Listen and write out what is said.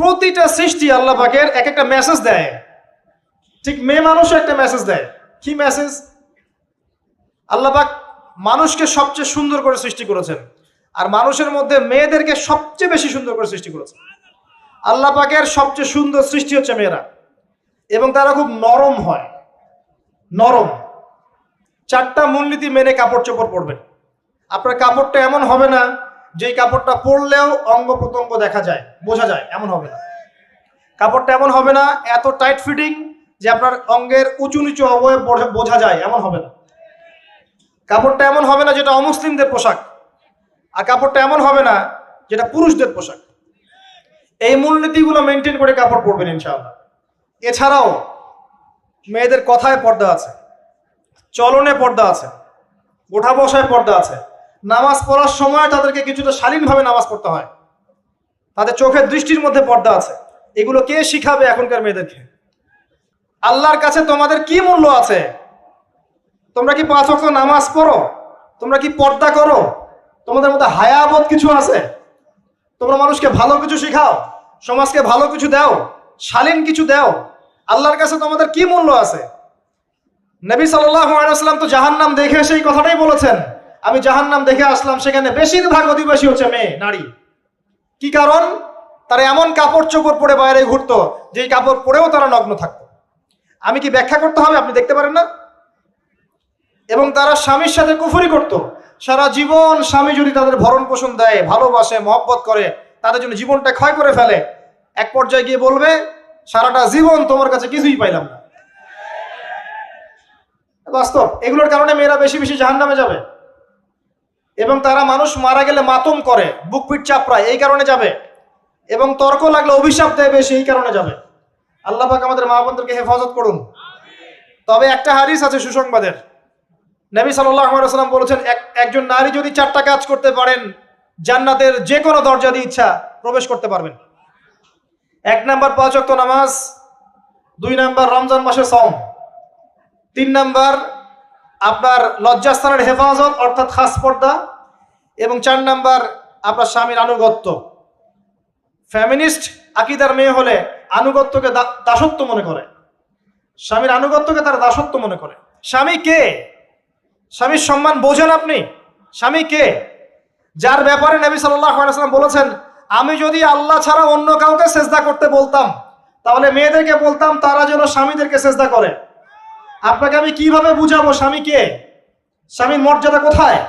প্রতিটা সৃষ্টি আল্লাহ পাকের এক একটা মেসেজ দেয়। ঠিক মেয়ে মানুষও একটা মেসেজ দেয়। কি মেসেজ? আল্লাহ পাক মানুষকে সবচেয়ে সুন্দর করে সৃষ্টি করেছেন, আর মানুষের মধ্যে মেয়েদেরকে সবচেয়ে বেশি সুন্দর করে সৃষ্টি করেছেন। আল্লাহ পাকের সবচেয়ে সুন্দর সৃষ্টি হচ্ছে মেয়েরা, এবং তারা খুব নরম হয়, নরম। 4টা মূলনীতি মেনে কাপড় চোপড় পরবেন। আপনার কাপড়টা এমন হবে না যেই কাপড়টা পরলেও অঙ্গ প্রত্যঙ্গ দেখা যায়, বোঝা যায়, এমন হবে না। কাপড়টা এমন হবে না এত টাইট ফিটিং যে আপনার অঙ্গের উঁচু নিচু অবয়ব বোঝা যায়, এমন হবে না। কাপড়টা এমন হবে না যেটা অমুসলিমদের পোশাক, আর কাপড়টা এমন হবে না যেটা পুরুষদের পোশাক। এই মূলনীতিগুলো মেনটেন করে কাপড় পরবেন ইনশাআল্লাহ। এছাড়াও মেয়েদের কথায় পর্দা আছে, চলনে পর্দা আছে, ওঠা বসায় পর্দা আছে। নামাজ পড়ার সময় তাদেরকে কিছুটা শালীনভাবে নামাজ পড়তে হয়। তাদের চোখের দৃষ্টির মধ্যে পর্দা আছে। এগুলো কে শিখাবে এখনকার মেয়েদেরকে? আল্লাহর কাছে তোমাদের কি মূল্য আছে? তোমরা কি 5 ওয়াক্ত নামাজ পড়ো? তোমরা কি পর্দা করো? তোমাদের মধ্যে হায়াবোধ কিছু আছে? তোমরা মানুষকে ভালো কিছু শিখাও, সমাজকে ভালো কিছু দাও, শালীন কিছু দাও। আল্লাহর কাছে তোমাদের কি মূল্য আছে? নবী সাল্লাল্লাহু আলাইহি ওয়াসাল্লাম তো জাহান্নাম দেখে সেই কথাটাই বলেছেন, আমি জাহান্নাম দেখে আসলাম, সেখানে বেশিরভাগ অধিবাসী হচ্ছে মেয়ে, নারী। কি কারণ? তারা এমন কাপড় চোপড় পরে বাইরে ঘুরতো যেই কাপড় পরেও তারা নগ্ন থাকতো। আমি কি ব্যাখ্যা করতে হবে? আপনি দেখতে পারেন না? এবং তারা স্বামীর সাথে কুফরি করত। সারা জীবন স্বামী যদি তাদের ভরণ পোষণ দেয়, ভালোবাসে, মহব্বত করে, তাদের জন্য জীবনটা ক্ষয় করে ফেলে, এক পর্যায়ে গিয়ে বলবে সারাটা জীবন তোমার কাছে কিছুই পাইলাম না। বাস্তব। এগুলোর কারণে মেয়েরা বেশি বেশি জাহান্নামে যাবে, এবং তারা মানুষ মারা গেলে মাতম করে, বুক পিঠ চাপড়ায়, এই কারণে যাবে, এবং তর্ক লাগলে অভিশাপ দেয় বেশি, এই কারণে যাবে। আল্লাহ পাক আমাদের মা বোনদেরকে হেফাজত করুন। তবে একটা হাদিস আছে সুসংবাদের। নবী সাল্লাল্লাহু আলাইহি ওয়াসাল্লাম বলেছেন, একজন নারী যদি 4টা কাজ করতে পারেন, জান্নাতের যে কোনো দরজা দিয়ে ইচ্ছা প্রবেশ করতে পারবেন। 1 নাম্বার 5 ওয়াক্ত নামাজ, 2 নাম্বার রমজান মাসে সওম, 3 নাম্বার আপনার লজ্জাস্থানের হেফাজত অর্থাৎ খাস পর্দা, এবং 4 নাম্বার আপনার স্বামীর আনুগত্য। ফেমিনিস্ট আকীদার মেয়ে হলে আনুগত্যকে দাসত্ব মনে করে, স্বামীর আনুগত্যকে তারা দাসত্ব মনে করে। স্বামী কে? স্বামীর সম্মান বোঝেন আপনি? স্বামী কে? যার ব্যাপারে নবী সাল্লাল্লাহু আলাইহি ওয়াসাল্লাম বলেছেন, আমি যদি আল্লাহ ছাড়া অন্য কাউকে সেজদা করতে বলতাম, তাহলে মেয়েদেরকে বলতাম তারা যেন স্বামীদেরকে সেজদা করে। আপনাকে আমি কিভাবে বুঝাবো স্বামী কে? স্বামীর মর্যাদা কোথায়?